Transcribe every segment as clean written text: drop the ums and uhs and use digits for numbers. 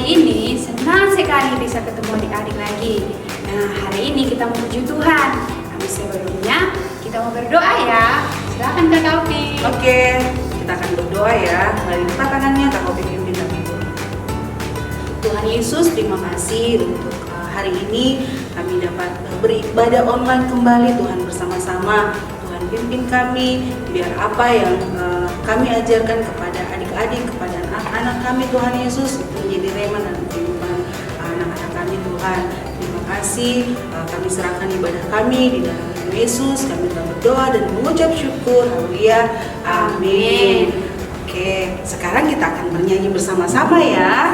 hari ini senang sekali bisa ketemu adik-adik lagi. Nah, hari ini kita memuji Tuhan. Tapi sebelumnya kita mau berdoa ya. Silakan Kak Kaupi. Oke, kita akan berdoa ya. Mari lipat tangannya, Kak Kaupi pimpin kami. Tuhan Yesus, terima kasih untuk hari ini kami dapat beribadah online kembali Tuhan bersama-sama. Tuhan pimpin kami biar apa yang kami ajarkan kepada adik-adik, kepada anak-anak kami Tuhan Yesus itu menjadi rema dalam kehidupan anak-anak kami Tuhan. Terima kasih, kami serahkan ibadah kami di dalam nama Yesus. Kami telah berdoa dan mengucap syukur. Haleluya. Amin. Oke, sekarang kita akan bernyanyi bersama-sama ya.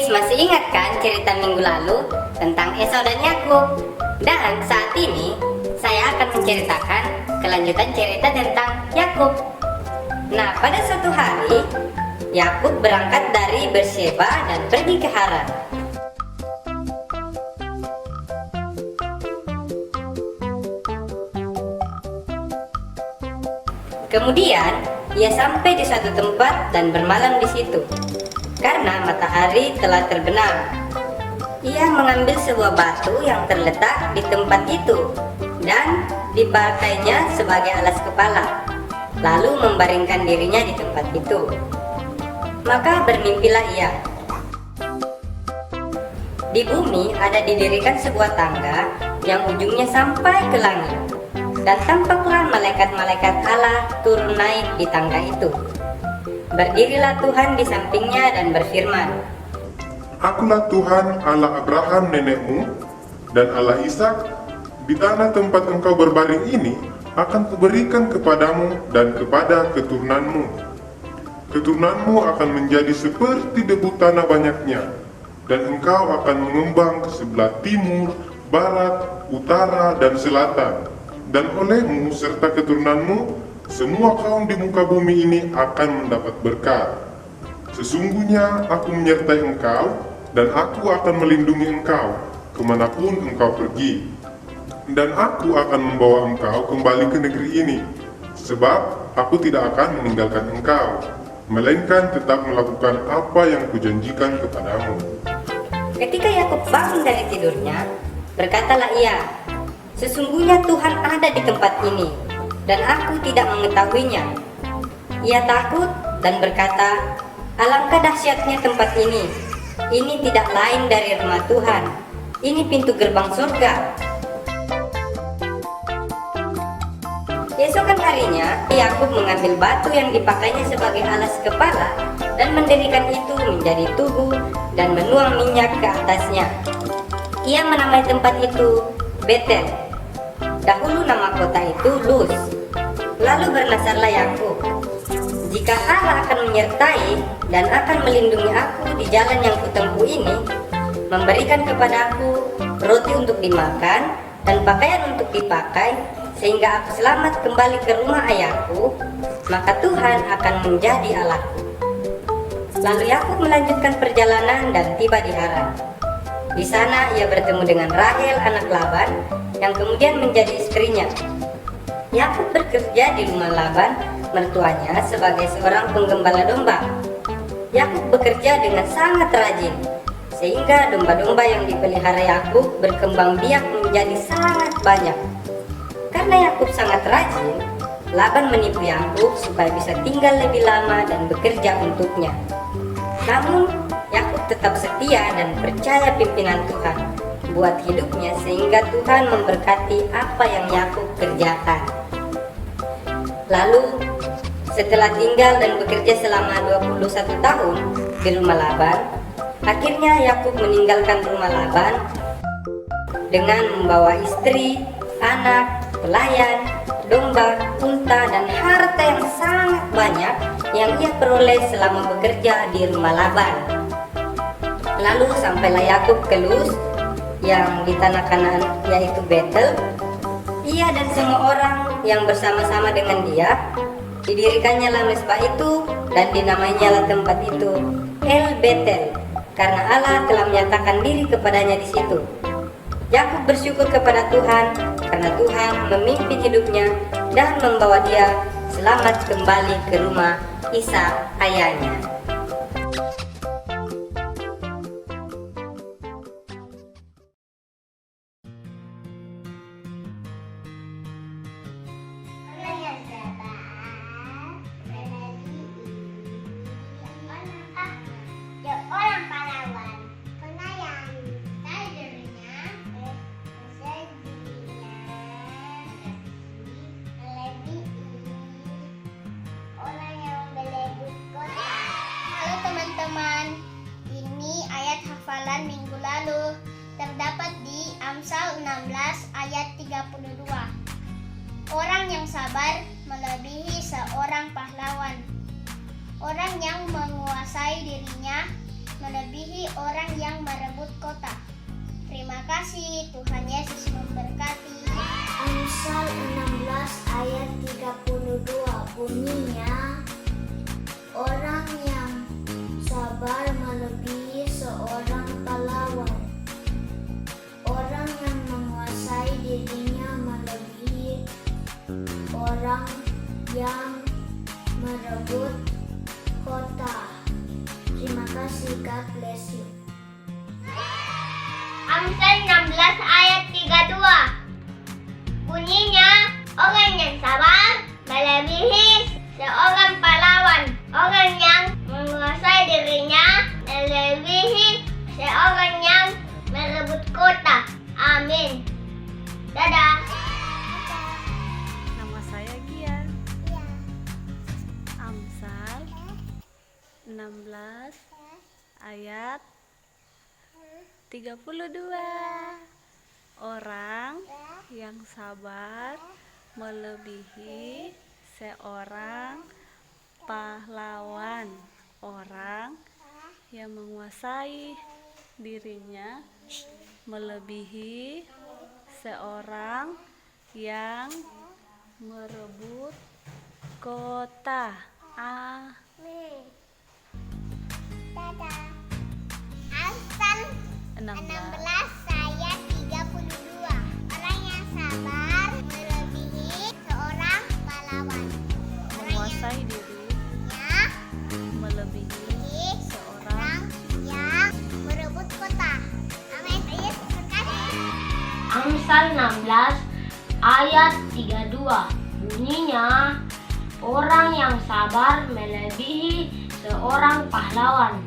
Masih ingat kan cerita minggu lalu tentang Esau dan Yakub? Dan saat ini saya akan menceritakan kelanjutan cerita tentang Yakub. Nah, pada suatu hari Yakub berangkat dari Berseba dan pergi ke Haran. Kemudian ia sampai di suatu tempat dan bermalam di situ. Karena matahari telah terbenam, ia mengambil sebuah batu yang terletak di tempat itu dan dipakainya sebagai alas kepala, lalu membaringkan dirinya di tempat itu. Maka bermimpilah ia. Di bumi ada didirikan sebuah tangga yang ujungnya sampai ke langit, dan tampaklah malaikat-malaikat Allah turun naik di tangga itu. Berdirilah Tuhan di sampingnya dan berfirman, Akulah Tuhan Allah Abraham nenekmu dan Allah Ishak. Di tanah tempat engkau berbaring ini akan kuberikan kepadamu dan kepada keturunanmu. Keturunanmu akan menjadi seperti debu tanah banyaknya, dan engkau akan mengembang ke sebelah timur, barat, utara, dan selatan. dan olehmu serta keturunanmu, semua kaum di muka bumi ini akan mendapat berkat. Sesungguhnya aku menyertai engkau, dan aku akan melindungi engkau kemanapun engkau pergi. Dan aku akan membawa engkau kembali ke negeri ini, sebab aku tidak akan meninggalkan engkau, melainkan tetap melakukan apa yang kujanjikan kepadamu. Ketika Yakub bangun dari tidurnya, berkatalah ia, "Sesungguhnya Tuhan ada di tempat ini, dan aku tidak mengetahuinya." Ia takut dan berkata, "Alangkah dahsyatnya tempat ini. Ini tidak lain dari rumah Tuhan. Ini pintu gerbang surga." Esokan harinya, Yakub mengambil batu yang dipakainya sebagai alas kepala dan mendirikan itu menjadi tugu dan menuang minyak ke atasnya. Ia menamai tempat itu Betel. Dahulu nama kota itu Luz. Lalu bernasarlah Yakub, "Jika Allah akan menyertai dan akan melindungi aku di jalan yang kutempuh ini, memberikan kepadaku roti untuk dimakan dan pakaian untuk dipakai, sehingga aku selamat kembali ke rumah ayahku, maka Tuhan akan menjadi Allahku." Lalu Yakub melanjutkan perjalanan dan tiba di Haran. Di sana ia bertemu dengan Rahel anak Laban yang kemudian menjadi istrinya. Yakub bekerja di rumah Laban mertuanya sebagai seorang penggembala domba. Yakub bekerja dengan sangat rajin, sehingga domba-domba yang dipelihara Yakub berkembang biak menjadi sangat banyak. Karena Yakub sangat rajin, Laban menipu Yakub supaya bisa tinggal lebih lama dan bekerja untuknya. Namun Yakub tetap setia dan percaya pimpinan Tuhan buat hidupnya, sehingga Tuhan memberkati apa yang Yakub kerjakan. Lalu setelah tinggal dan bekerja selama 21 tahun di rumah Laban, akhirnya Yakub meninggalkan rumah Laban dengan membawa istri, anak, pelayan, domba, unta, dan harta yang sangat banyak yang ia peroleh selama bekerja di rumah Laban. Lalu sampailah Yakub ke Luz yang di tanah Kanaan, yaitu Betel. Ia dan semua orang yang bersama-sama dengan dia, didirikannya lah mezbah itu dan dinamainya lah tempat itu El Betel, karena Allah telah menyatakan diri kepadanya di situ. Yakub bersyukur kepada Tuhan karena Tuhan memimpin hidupnya dan membawa dia selamat kembali ke rumah Ishak ayahnya. Minggu lalu terdapat di Amsal 16 ayat 32. Orang yang sabar melebihi seorang pahlawan. Orang yang menguasai dirinya melebihi orang yang merebut kota. Terima kasih, Tuhan Yesus memberkati. Amsal 16 ayat 32 bunyinya, orang yang sabar melebihi seorang pahlawan. Orang yang menguasai dirinya melebihi orang yang merebut kota. Terima kasih, God bless you. Amsal 16 ayat 32. Bunyinya, orang yang sabar melebihi seorang pahlawan. Orang yang menguasai dirinya melebihi seorang yang merebut kota. Amin. Dadah. Nama saya Gia. Amsal 16 ayat 32. Orang yang sabar melebihi seorang pahlawan. Orang yang menguasai dirinya melebihi seorang yang merebut kota. Amin. Dadah. Amsal 16 ayat 32. Orang yang sabar melebihi seorang pahlawan. Menguasai dirinya melebihi seorang yang merebut kota. Amin. Ayat berkata. Amsal 16 ayat 32. Bunyinya, orang yang sabar melebihi seorang pahlawan.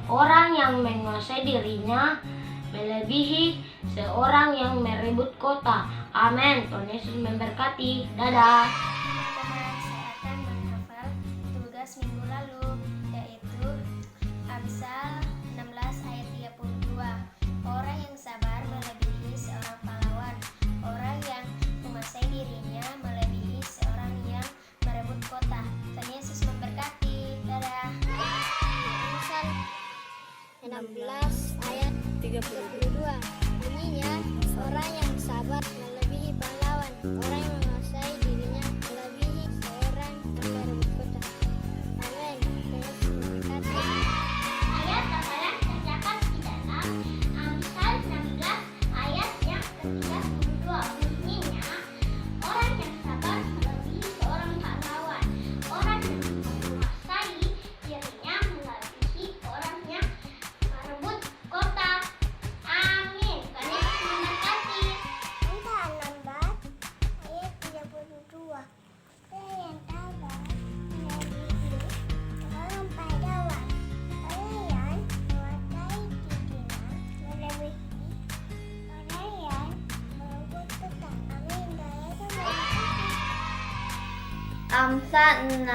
Orang yang menguasai dirinya melebihi seorang yang merebut kota. Amin. Tuhan Yesus memberkati. Dadah. Teman-teman, saya akan menghafal tugas minggu lalu, yaitu Amsal 16 ayat 32. Orang yang sabar melebihi seorang pahlawan. Orang yang menguasai dirinya melebihi seorang yang merebut kota. Tuhan Yesus memberkati. Dadah. Amsal 16 ayat 32. Bunyinya, orang yang sabar melebihi pahlawan. Orang yang menguasai dirinya melebihi seorang yang merebut kota. Amin. Yesus memberkati. Ayat hafalan terdapat di dalam Amsal 16 ayat yang ke-32. Bunyinya, orang yang sabar melebihi seorang pahlawan. Orang yang menguasai dirinya melebihi orang yang merebut kota. Amin. Tuhan Yesus memberkati. Amsal 16 ayat 32. Orang yang sabar melebihi seorang pahlawan. Orang yang menguasai dirinya melebihi orang yang merebut kota. Amin. Tuhan Yesus memberkati. Amsal 16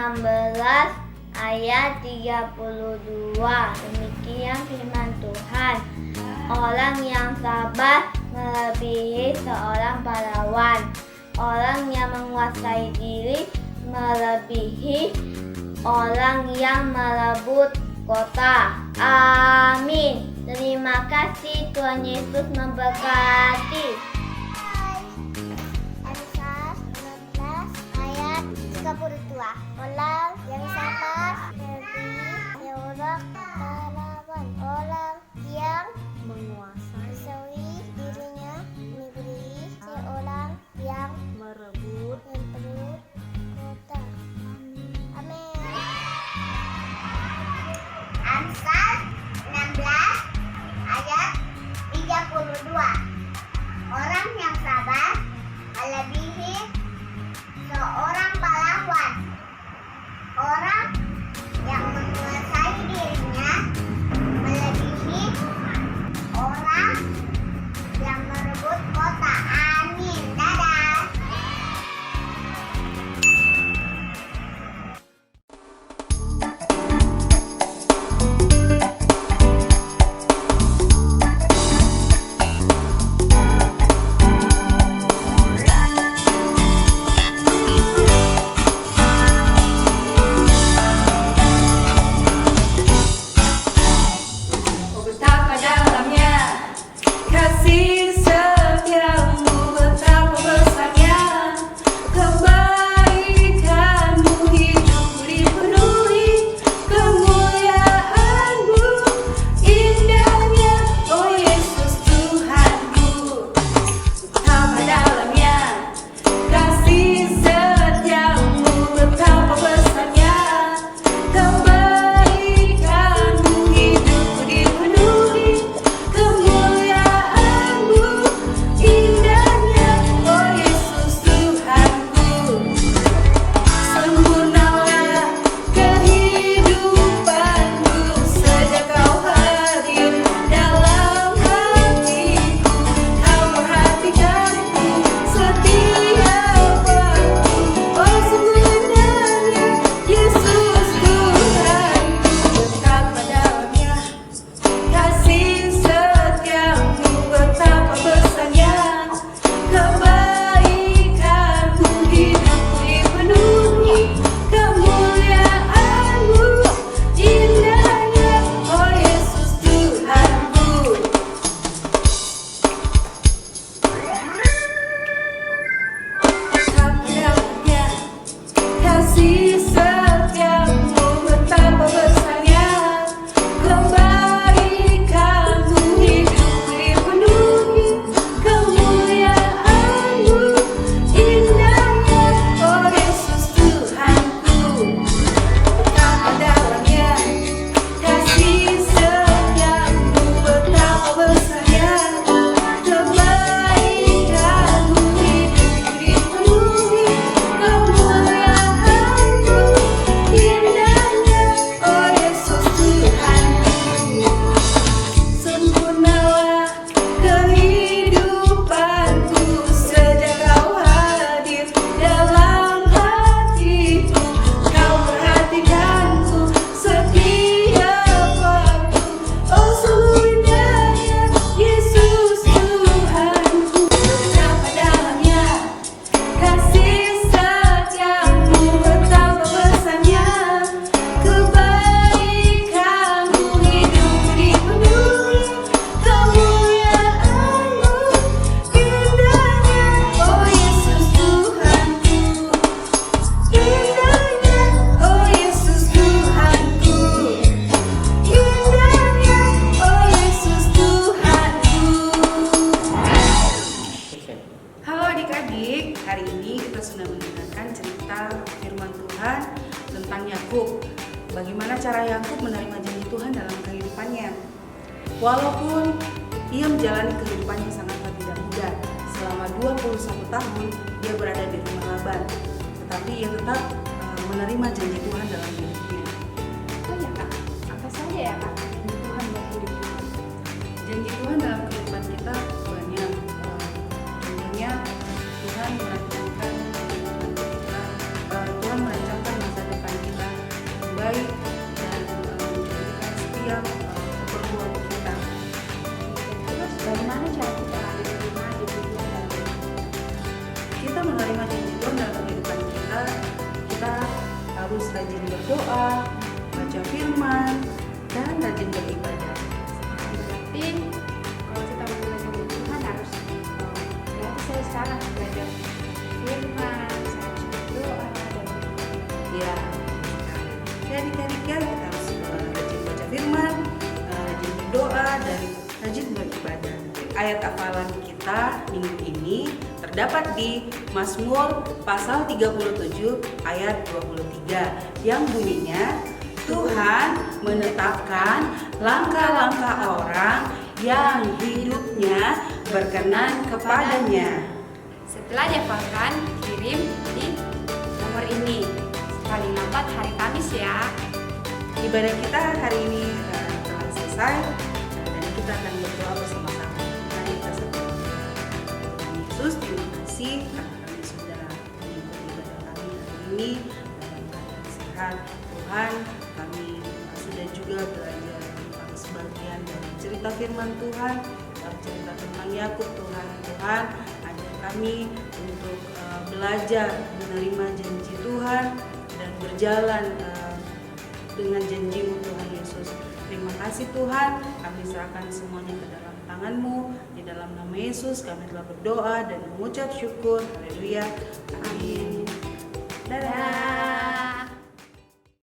ayat 32. Demikian firman Tuhan. Orang yang sabar melebihi seorang pahlawan. Orang yang menguasai diri melebihi orang yang merebut kota. Amin. Terima kasih, Tuhan Yesus memberkati. Amsal 16 ayat 32. Orang yang sabar melebihi seorang pahlawan. Orang yang menguasai dirinya melebihi seorang yang merebut merebut kota. Amin. Amsal 16 ayat 32. Orang yang sabar melebihi seorang pahlawan. Orang yang menguasai dirinya Walaupun ia menjalani kehidupannya sangatlah tidak mudah. Selama 21 tahun dia berada di rumah Laban, tetapi ia tetap menerima janji Tuhan dalam hidupnya. Oh ya Kak, apa saja ya Kak janji Tuhan buat hidup kita? Janji Tuhan dalam kehidupan kita banyak. Contohnya Tuhan merancangkan kita, Tuhan merancangkan masa depan kita yang baik dan menjadikan setiap keperluan kita. Terus bagaimana cara kita menerima janji Tuhan dalam hidup kita? Kita menerima janji Tuhan dalam kehidupan kita, kita harus rajin berdoa, baca firman, dan rajin beribadah. Berarti kalau kita menerima janji Tuhan harus berarti saya sekarang belajar firman, saya harus berdoa dan Ya, adik-adiknya kita harus rajin baca firman, rajin berdoa, dan rajin beribadah. Ayat hafalan kita minggu ini terdapat di Mazmur pasal 37 ayat 23 yang bunyinya, Tuhan menetapkan langkah-langkah orang yang hidupnya berkenan kepadanya. setelah dihafalkan kirim di nomor ini. Paling lambat hari Kamis ya. Ibadah kita hari ini telah selesai dan kita akan berdoa bersama-sama. Mari kita berdoa. Tuhan Yesus, terima kasih karena kami sudah mengikuti ibadah kami hari ini dalam keadaan sehat. Tuhan, kami sudah juga belajar tentang sebagian dari cerita firman Tuhan, cerita tentang Yakub. Tuhan, ajar kami untuk belajar menerima janji Tuhan dan berjalan dengan janji-Mu Tuhan Yesus. Terima kasih Tuhan, kami serahkan semuanya ke dalam tangan-Mu. Di dalam nama Yesus kami telah berdoa dan mengucap syukur. Haleluya. Amin. Dadah.